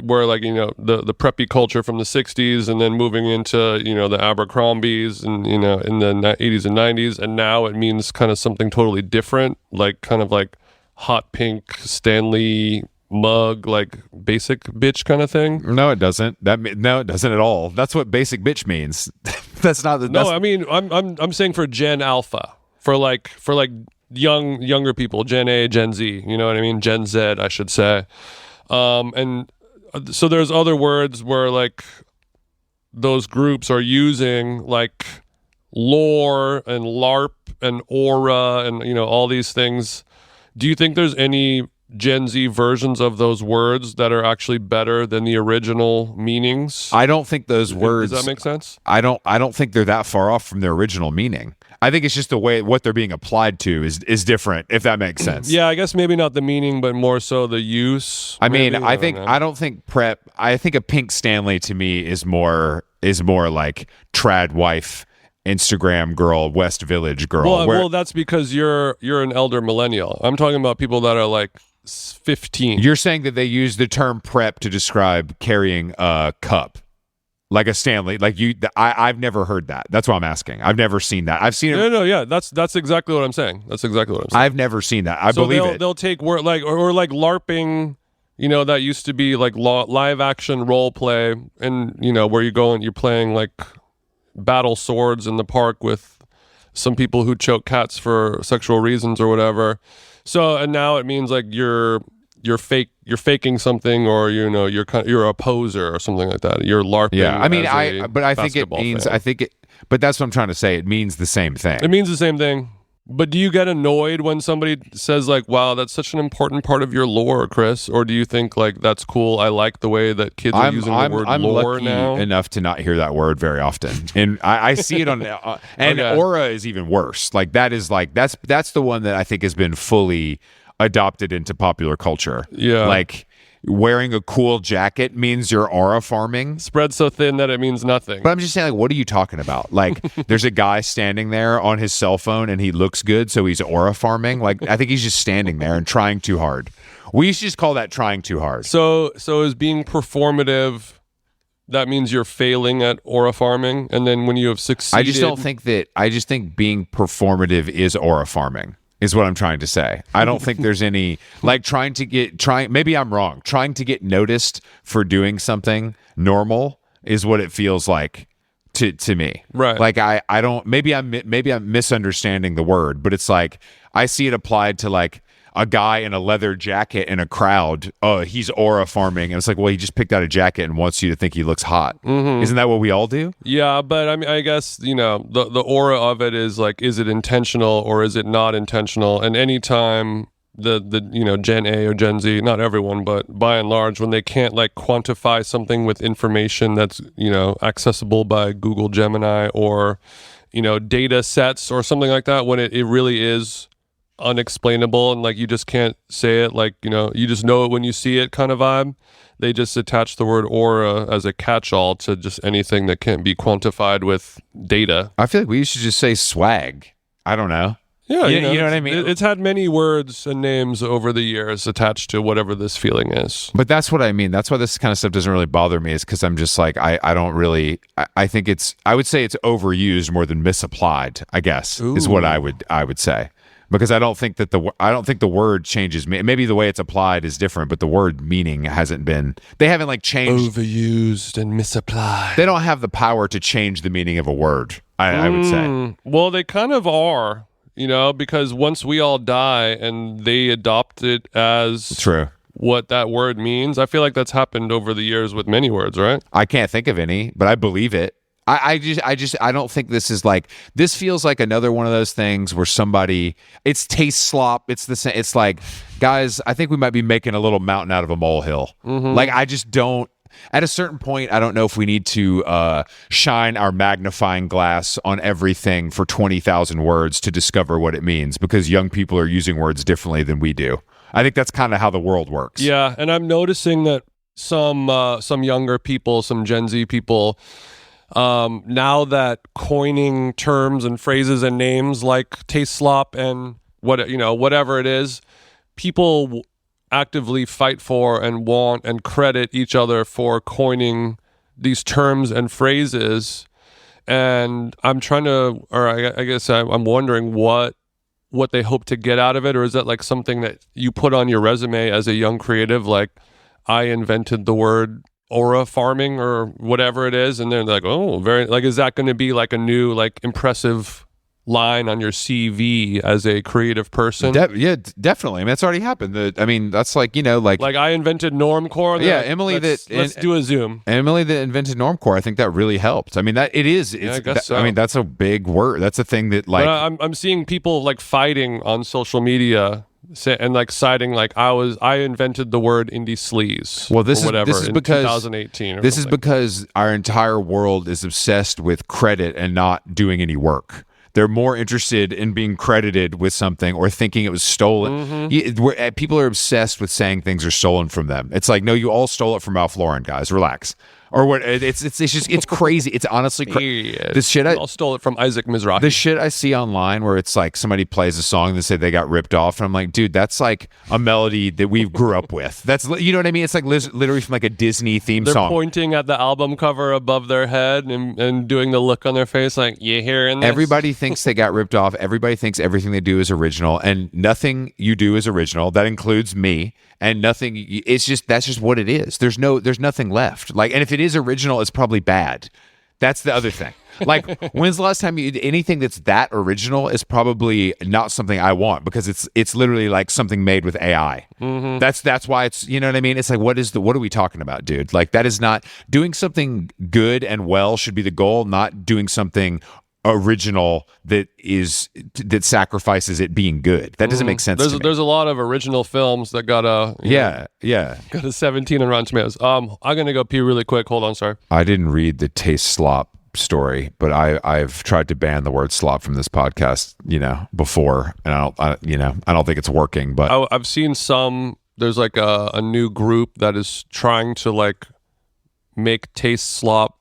where the preppy culture from the 60s and then moving into the Abercrombies and in the 80s and 90s, and now it means kind of something totally different, like kind of like hot pink Stanley mug, like basic bitch kind of thing. No, it doesn't. No, it doesn't at all. That's what basic bitch means. That's not the. No, I mean, I'm saying for Gen Alpha, for younger people, Gen A, Gen Z. You know what I mean? Gen Z, I should say. And so there's other words where those groups are using lore and LARP and aura and all these things. Do you think there's any Gen Z versions of those words that are actually better than the original meanings? I don't think those words. Does that make sense? I don't think they're that far off from their original meaning. I think it's just the way what they're being applied to is different, if that makes sense. Yeah, I guess maybe not the meaning, but more so the use. I mean, I don't think prep. I think a pink Stanley to me is more like trad wife, Instagram girl, West Village girl. Well, that's because you're an elder millennial. I'm talking about people that are 15. You're saying that they use the term prep to describe carrying a cup, like a Stanley. I've never heard that. That's why I'm asking. I've never seen that. I've seen it. No, yeah. That's exactly what I'm saying. I've never seen that. I believe it. They'll take word or LARPing. That used to be live action role play, and where you go and you're playing battle swords in the park with some people who choke cats for sexual reasons or whatever. So, and now it means you're faking something, or you're a poser or something like that. You're LARPing. Yeah, I mean, I think it means fan. But that's what I'm trying to say. It means the same thing. It means the same thing. But do you get annoyed when somebody says wow, that's such an important part of your lore, Chris? Or do you think that's cool? I like the way that kids are using the word lore now. I'm lucky enough to not hear that word very often, and I see it on. And okay. Aura is even worse. That's the one that I think has been fully adopted into popular culture. Yeah, wearing a cool jacket means you're aura farming. Spread so thin that it means nothing. But I'm just saying, like, what are you talking about? Like, there's a guy standing there on his cell phone and he looks good, so he's aura farming. Like, I think he's just standing there and trying too hard. We should just call that trying too hard. So is being performative, that means you're failing at aura farming, and then when you have succeeded, I just think being performative is aura farming, is what I'm trying to say. I don't think there's any, like, maybe I'm wrong. Trying to get noticed for doing something normal is what it feels like to me. Right. Like, I don't, maybe I'm misunderstanding the word, but it's like, I see it applied to, like, a guy in a leather jacket in a crowd. Oh, he's aura farming. And it's like, well, he just picked out a jacket and wants you to think he looks hot. Mm-hmm. Isn't that what we all do? Yeah, but I mean, I guess, you know, the aura of it is like, is it intentional or is it not intentional? And anytime the you know, Gen A or Gen Z, not everyone, but by and large, when they can't like quantify something with information that's, you know, accessible by Google Gemini or, you know, data sets or something like that, when it really is unexplainable and like you just can't say it, like, you know, you just know it when you see it kind of vibe, they just attach the word aura as a catch-all to just anything that can't be quantified with data. I feel like we should just say swag. I don't know. Yeah, you know what I mean? It's had many words and names over the years attached to whatever this feeling is. But that's what I mean. That's why this kind of stuff doesn't really bother me, is because I'm just like, I don't really, I think I would say it's overused more than misapplied, I guess. Ooh. Is what I would say. Because I don't think the word changes. Maybe the way it's applied is different, but the word meaning they haven't like changed. Overused and misapplied. They don't have the power to change the meaning of a word, I would say. Well, they kind of are, you know, because once we all die and they adopt it as true what that word means, I feel like that's happened over the years with many words, right? I can't think of any, but I believe it. I don't think this is like, this feels like another one of those things where it's taste slop. It's the same. It's like, guys, I think we might be making a little mountain out of a molehill. Mm-hmm. Like, I just don't, at a certain point, I don't know if we need to shine our magnifying glass on everything for 20,000 words to discover what it means, because young people are using words differently than we do. I think that's kind of how the world works. Yeah. And I'm noticing that some younger people, some Gen Z people, now that coining terms and phrases and names like taste slop and whatever it is, people actively fight for and want and credit each other for coining these terms and phrases. And I'm trying to, or I guess I'm wondering what they hope to get out of it, or is that like something that you put on your resume as a young creative, like, I invented the word aura farming or whatever it is, and they're like, oh, very, like, is that going to be like a new, like, impressive line on your CV as a creative person? Yeah, definitely. I mean, that's already happened. That's like, you know, like I invented normcore. Let's do a Zoom. Emily that invented normcore. I think that really helped. I mean, that it is. I guess so. I mean, that's a big word. That's a thing that, like, but I'm seeing people like fighting on social media and like citing like I invented the word indie sleaze. Well, this is because 2018. This is because our entire world is obsessed with credit and not doing any work. They're more interested in being credited with something or thinking it was stolen. Mm-hmm. People are obsessed with saying things are stolen from them. It's like, no, you all stole it from Ralph Lauren, guys. Relax. Or what? It's crazy. It's honestly crazy. This shit, I stole it from Isaac Mizrahi. The shit I see online where it's like somebody plays a song and they say they got ripped off, and I'm like, dude, that's like a melody that we grew up with. That's, you know what I mean? It's like literally from like a Disney theme song. They're pointing at the album cover above their head and doing the look on their face like, you hearing this? Everybody thinks they got ripped off. Everybody thinks everything they do is original, and nothing you do is original. That includes me. And nothing, it's just, that's just what it is. There's nothing left. Like, and if it is original, it's probably bad. That's the other thing. Like, when's the last time anything that's that original is probably not something I want, because it's literally like something made with AI. Mm-hmm. That's why it's, you know what I mean? It's like, what are we talking about, dude? Like, that is not, doing something good and well should be the goal, not doing something original that sacrifices it being good. That doesn't make sense to me. There's a lot of original films that got a got a 17 on Rotten Tomatoes. I'm gonna go pee really quick. Hold on, sorry. I didn't read the taste slop story, but I've tried to ban the word slop from this podcast, before, and I don't think it's working. But I've seen some there's like a new group that is trying to like make taste slop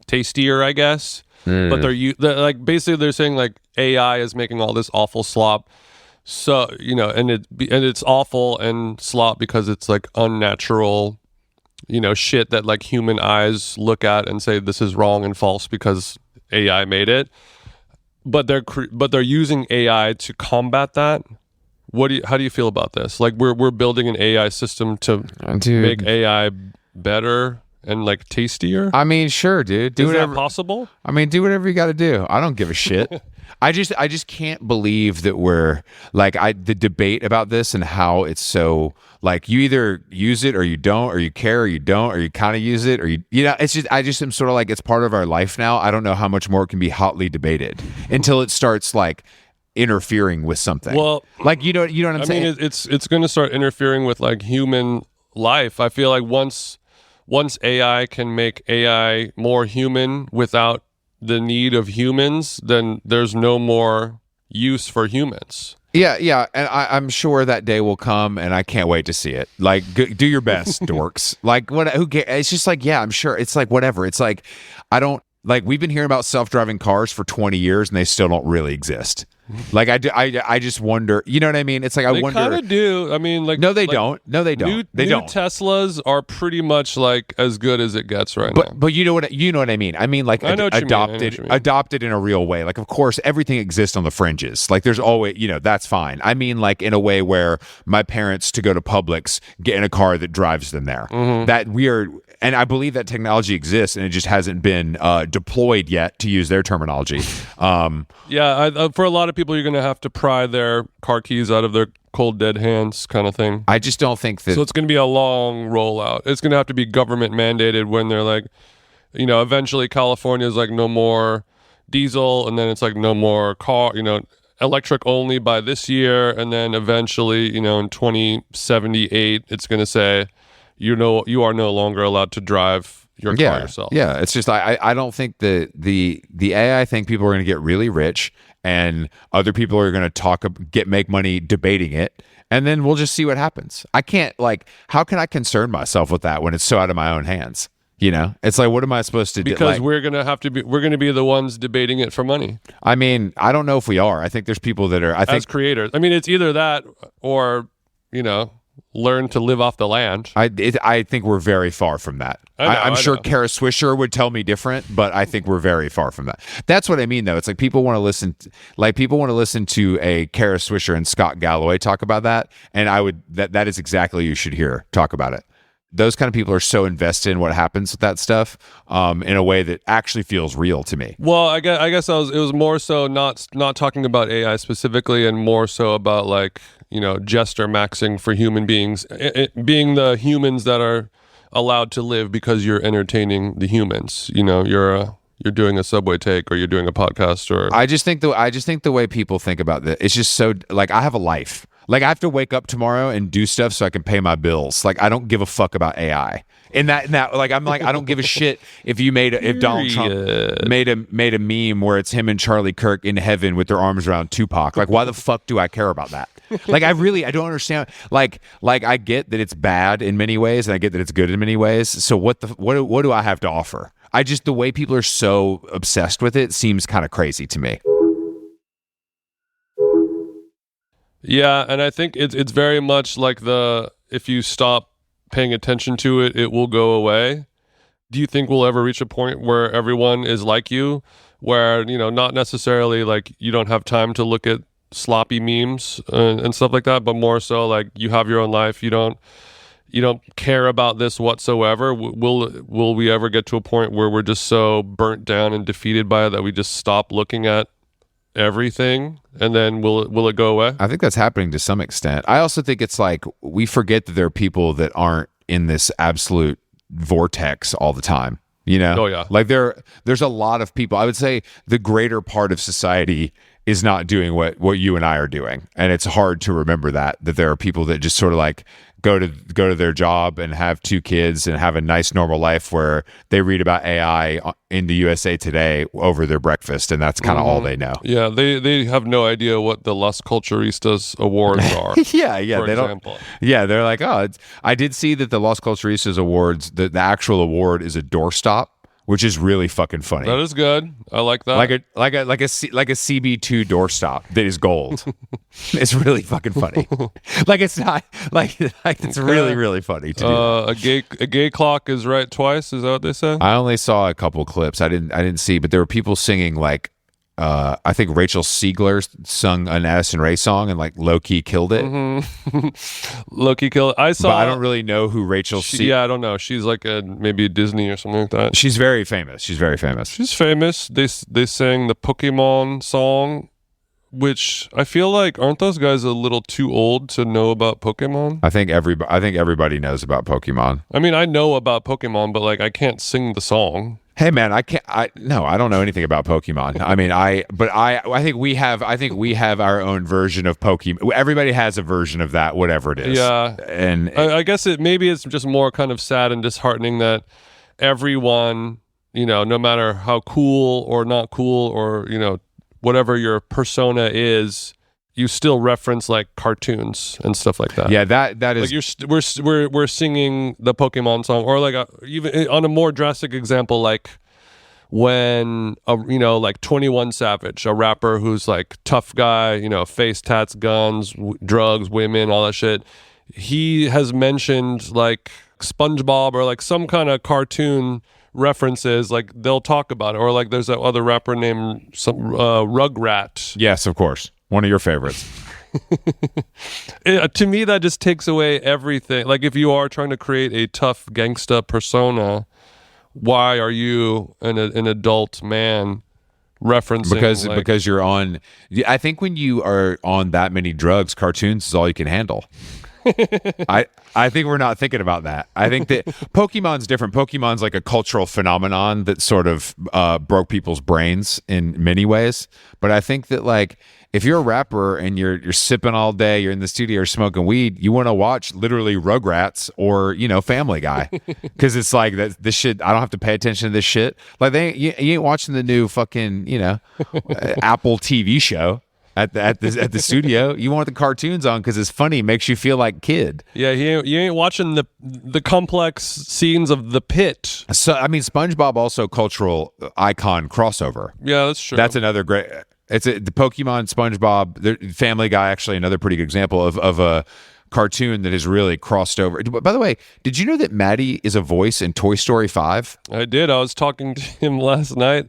tastier, I guess. But they're like basically they're saying like AI is making all this awful slop. So, you know, and it's awful and slop because it's like unnatural, you know, shit that like human eyes look at and say this is wrong and false because AI made it. But they're using AI to combat that. How do you feel about this? Like we're building an AI system to make AI better and like tastier. I mean, sure, dude. Is that possible? I mean, do whatever you got to do. I don't give a shit. I just can't believe that we're like the debate about this and how it's so like you either use it or you don't, or you care or you don't, or you kind of use it or you know. It's just I just am sort of like it's part of our life now. I don't know how much more it can be hotly debated until it starts like interfering with something. Well, like you know what I'm saying. I mean, it's going to start interfering with like human life. I feel like once AI can make AI more human without the need of humans, then there's no more use for humans. Yeah, and I'm sure that day will come, and I can't wait to see it. Like, do your best, dorks. Like, what? Who cares? It's just like, yeah, I'm sure. It's like whatever. It's like I don't like. We've been hearing about self-driving cars for 20 years, and they still don't really exist. Like I just wonder. You know what I mean? It's like I wonder. They kind of do. I mean, like no, they don't. No, they don't. They don't. Teslas are pretty much like as good as it gets now. But you know what I mean. I mean, like adopted in a real way. Like, of course, everything exists on the fringes. Like, there's always, you know, that's fine. I mean, like in a way where my parents to go to Publix get in a car that drives them there. Mm-hmm. That we are. And I believe that technology exists, and it just hasn't been deployed yet, to use their terminology. For a lot of people, you're going to have to pry their car keys out of their cold, dead hands kind of thing. I just don't think that... So it's going to be a long rollout. It's going to have to be government mandated when they're like, you know, eventually California is like no more diesel, and then it's like no more car, you know, electric only by this year, and then eventually, you know, in 2078, it's going to say... you are no longer allowed to drive your car yourself. Yeah, it's just I don't think the AI thing people are going to get really rich, and other people are going to make money debating it, and then we'll just see what happens. I can't how can I concern myself with that when it's so out of my own hands? You know, it's like, what am I supposed to do? Because we're going to be the ones debating it for money. I mean, I don't know if we are. I think there's people that are. As creators. I mean, it's either that or, you know, learn to live off the land. I think we're very far from that. I'm sure Kara Swisher would tell me different, but I think we're very far from that. That's what I mean, though. It's like people want to listen to a Kara Swisher and Scott Galloway talk about that, and that is exactly you should hear talk about it. Those kind of people are so invested in what happens with that stuff in a way that actually feels real to me. Well, I guess it was more so not talking about AI specifically, and more so about like, you know, gesture maxing for human beings, being the humans that are allowed to live because you're entertaining the humans. You know, you're doing a subway take, or you're doing a podcast, or I just think the way people think about this, it's just so like I have a life. Like I have to wake up tomorrow and do stuff so I can pay my bills. Like I don't give a fuck about AI. And that like I'm like I don't give a shit if Donald Trump made a meme where it's him and Charlie Kirk in heaven with their arms around Tupac. Like why the fuck do I care about that? Like I don't understand. Like I get that it's bad in many ways, and I get that it's good in many ways. So what do I have to offer? The way people are so obsessed with it seems kind of crazy to me. Yeah, and I think it's very much like if you stop paying attention to it, it will go away. Do you think we'll ever reach a point where everyone is like you, where, you know, not necessarily like you don't have time to look at sloppy memes and stuff like that, but more so like you have your own life, you don't care about this whatsoever? Will we ever get to a point where we're just so burnt down and defeated by it that we just stop looking at everything, and then will it go away? I think that's happening to some extent. I also think it's like we forget that there are people that aren't in this absolute vortex all the time. You know? Oh yeah. Like there's a lot of people. I would say the greater part of society is not doing what you and I are doing. And it's hard to remember that there are people that just sort of like go to their job and have 2 kids and have a nice normal life where they read about AI in the USA Today over their breakfast, and that's kind of all they know. Yeah, they have no idea what the Las Culturistas awards are. yeah, for they example. don't. Yeah, they're like, oh, I did see that the Las Culturistas awards, the actual award is a doorstop, which is really fucking funny. That is good. I like that. Like a CB2 doorstop that is gold. It's really fucking funny. Like it's not like it's really really funny to do. A gay clock is right twice. Is that what they say? I only saw a couple clips. I didn't see, but there were people singing like I think Rachel Siegler sung an Addison Rae song and like low key killed it. Low key killed it. I saw. But I don't really know who Rachel. Yeah, I don't know. She's like maybe a Disney or something like that. She's very famous. She's famous. They sang the Pokemon song, which I feel like aren't those guys a little too old to know about Pokemon? I think everybody knows about Pokemon. I mean, I know about Pokemon, but like I can't sing the song. Hey man, I don't know anything about Pokemon. I mean, I think we have our own version of Pokemon. Everybody has a version of that, whatever it is. Yeah, and I guess maybe it's just more kind of sad and disheartening that everyone, no matter how cool or not cool or whatever your persona is, you still reference like cartoons and stuff like that. Yeah, that is like we're singing the Pokemon song, or like even on a more drastic example, like when like 21 Savage, a rapper who's like tough guy, face tats, guns, drugs, women, all that shit. He has mentioned like SpongeBob or like some kind of cartoon references, like they'll talk about it, or like there's that other rapper named Rugrat. Yes, of course. One of your favorites. To me, that just takes away everything. Like, if you are trying to create a tough gangsta persona, why are you an adult man referencing? Because you're on. I think when you are on that many drugs, cartoons is all you can handle. I think we're not thinking about that. I think that Pokemon's different. Pokemon's like a cultural phenomenon that sort of broke people's brains in many ways. But I think that like if you're a rapper and you're sipping all day, you're in the studio smoking weed, you want to watch literally Rugrats or Family Guy, because it's like this shit. I don't have to pay attention to this shit. Like you ain't watching the new fucking Apple TV show. At the studio, you want the cartoons on because it's funny, makes you feel like a kid. Yeah, you ain't watching the complex scenes of The Pit. So I mean, SpongeBob also cultural icon crossover. Yeah, that's true. That's another great. The Pokemon, SpongeBob, Family Guy, actually another pretty good example of a cartoon that has really crossed over. By the way, did you know that Maddie is a voice in Toy Story 5? I did. I was talking to him last night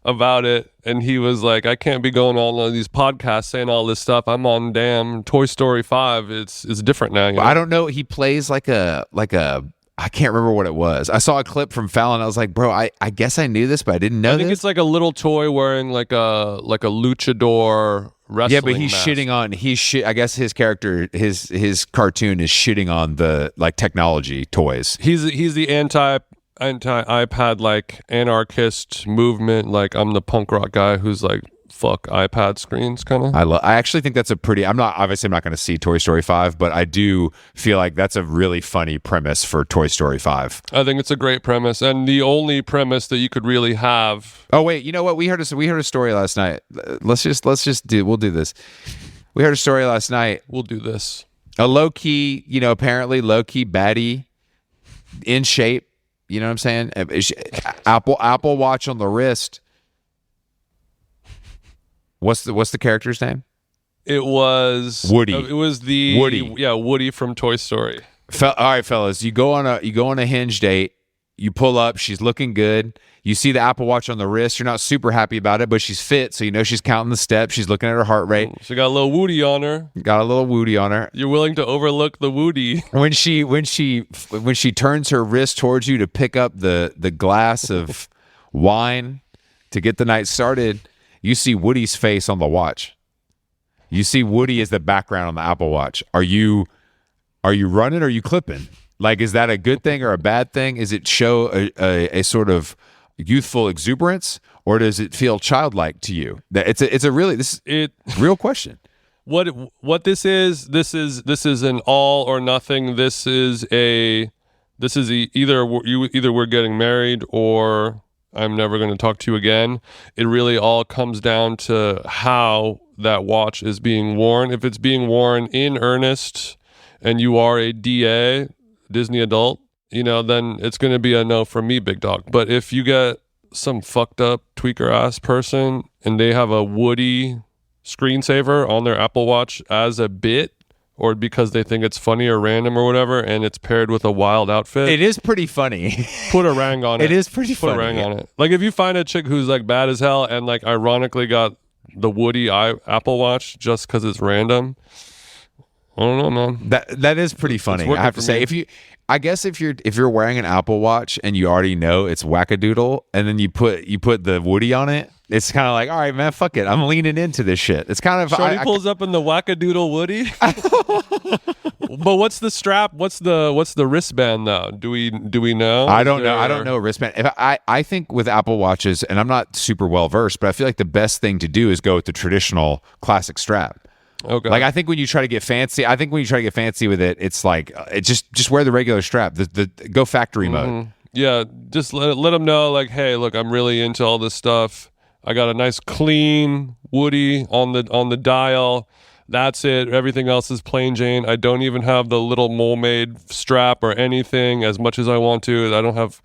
about it, and he was like, I can't be going on these podcasts saying all this stuff. I'm on damn Toy Story 5. It's different now. I don't know. He plays like a I can't remember what it was. I saw a clip from Fallon. I was like, bro, I guess I knew this, but I didn't know. I think it's like a little toy wearing like a luchador wrestling. Yeah, but he's mask. shitting on. I guess his character, his cartoon is shitting on the like technology toys. He's the anti iPad like anarchist movement. Like, I'm the punk rock guy who's like, fuck iPad screens kind of. I actually think that's a pretty. I'm not going to see Toy Story 5, but I do feel like that's a really funny premise for Toy Story 5. I think it's a great premise, and the only premise that you could really have. Oh wait, you know what? We heard a story last night. We'll do this. We heard a story last night. We'll do this. A low key, apparently low key baddie, in shape. You know what I'm saying? Apple Watch on the wrist. What's the character's name? It was Woody. It was the Woody. Yeah, Woody from Toy Story. All right, fellas, you go on a Hinge date. You pull up. She's looking good. You see the Apple Watch on the wrist. You're not super happy about it, but she's fit, so you know she's counting the steps. She's looking at her heart rate. She got a little Woody on her. You're willing to overlook the Woody. When she turns her wrist towards you to pick up the glass of wine to get the night started, you see Woody's face on the watch. You see Woody as the background on the Apple Watch. Are you running or are you clipping? Like, is that a good thing or a bad thing? Is it show a sort of youthful exuberance, or does it feel childlike to you? It's a really real question. What this is an all or nothing. Either we're getting married or I'm never going to talk to you again. It really all comes down to how that watch is being worn. If it's being worn in earnest and you are a DA, Disney adult, then it's going to be a no from me, big dog. But if you get some fucked up tweaker ass person and they have a Woody screensaver on their Apple Watch as a bit, or because they think it's funny or random or whatever, and it's paired with a wild outfit. It is pretty funny. Put a rang on it. It is pretty funny. Put a rang on it. Like if you find a chick who's like bad as hell and like ironically got the Woody Apple Watch just because it's random. I don't know, man. That is pretty funny. I have to say, if you're wearing an Apple Watch and you already know it's wackadoodle, and then you put the Woody on it, it's kind of like, all right, man, fuck it, I'm leaning into this shit. It's kind of Shorty pulls up in the wackadoodle Woody. But what's the strap? What's the wristband though? Do we know? I don't know. I don't know a wristband. I think with Apple Watches, and I'm not super well versed, but I feel like the best thing to do is go with the traditional classic strap. Okay. Like I think when you try to get fancy with it, it's like just wear the regular strap. The go factory mode. Yeah, just let them know like, hey, look, I'm really into all this stuff. I got a nice clean Woody on the dial. That's it. Everything else is plain Jane. I don't even have the little mole-made strap or anything as much as I want to. I don't have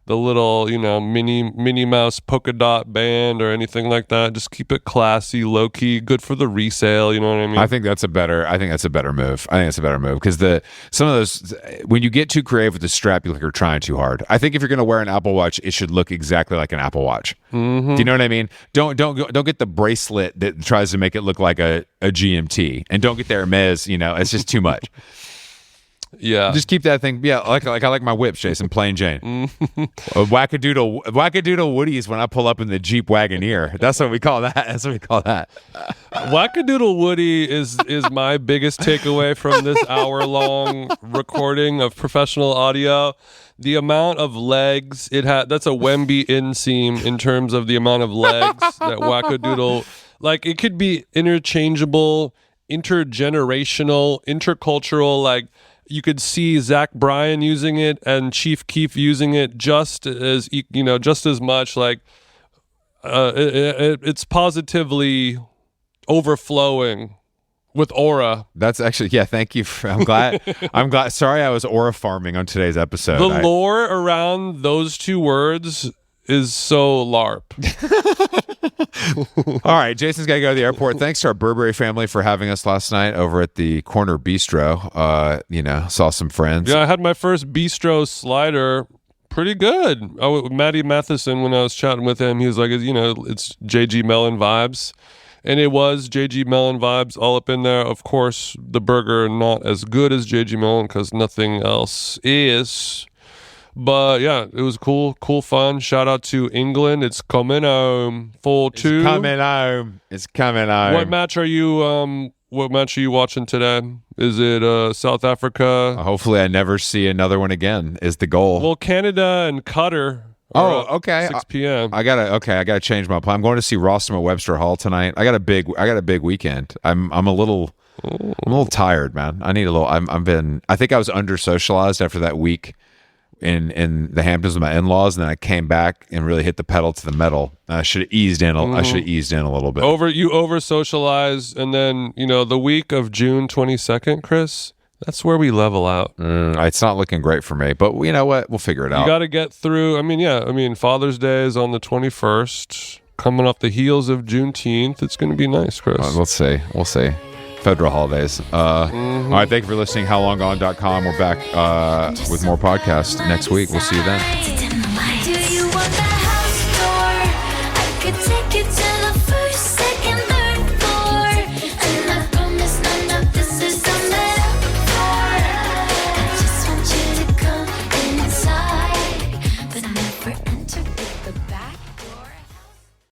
the little, Minnie Mouse polka dot band or anything like that. Just keep it classy, low key, good for the resale. You know what I mean? I think that's a better move. Because some of those, when you get too creative with the strap, you look like you're trying too hard. I think if you're going to wear an Apple Watch, it should look exactly like an Apple Watch. Mm-hmm. Do you know what I mean? Don't get the bracelet that tries to make it look like a GMT, and don't get the Hermes. It's just too much. Yeah, just keep that thing. Yeah, like I like my whips, Jason. Plain Jane. Wackadoodle Woodies when I pull up in the Jeep Wagoneer. That's what we call that. Wackadoodle Woody is my biggest takeaway from this hour-long recording of professional audio. The amount of legs it had. That's a Wemby inseam in terms of the amount of legs that Wackadoodle. Like it could be interchangeable, intergenerational, intercultural. Like. You could see Zach Bryan using it and Chief Keef using it just as much. Like it's positively overflowing with aura. That's actually, yeah. Thank you. I'm glad. Sorry, I was aura farming on today's episode. The lore around those two words is so LARP. All right, Jason's got to go to the airport. Thanks to our Burberry family for having us last night over at the Corner Bistro. Saw some friends. Yeah, I had my first bistro slider. Pretty good. Matty Matheson, when I was chatting with him, he was like, it's JG Mellon vibes. And it was JG Mellon vibes all up in there. Of course, the burger not as good as JG Mellon because nothing else is. But yeah, it was cool fun. Shout out to England. It's coming home. 4-2. It's coming home. What match are you watching today? Is it South Africa? Hopefully I never see another one again is the goal. Well, Canada and Qatar. Okay. 6 p.m. I gotta change my plan. I'm going to see Rostam at Webster Hall tonight. I got a big weekend. I'm a little tired, man. I need a little I think I was under socialized after that week in the Hamptons with my in-laws, and then I came back and really hit the pedal to the metal. I should have eased in. I should have eased in a little bit. You over socialize, and then the week of June 22nd, Chris. That's where we level out. It's not looking great for me, but you know what? We'll figure it out. You got to get through. Father's Day is on the 21st, coming off the heels of Juneteenth. It's going to be nice, Chris. Let's see. We'll see. Federal holidays. All right, thank you for listening. HowLongGone.com. We're back with more podcasts next week. We'll see you then.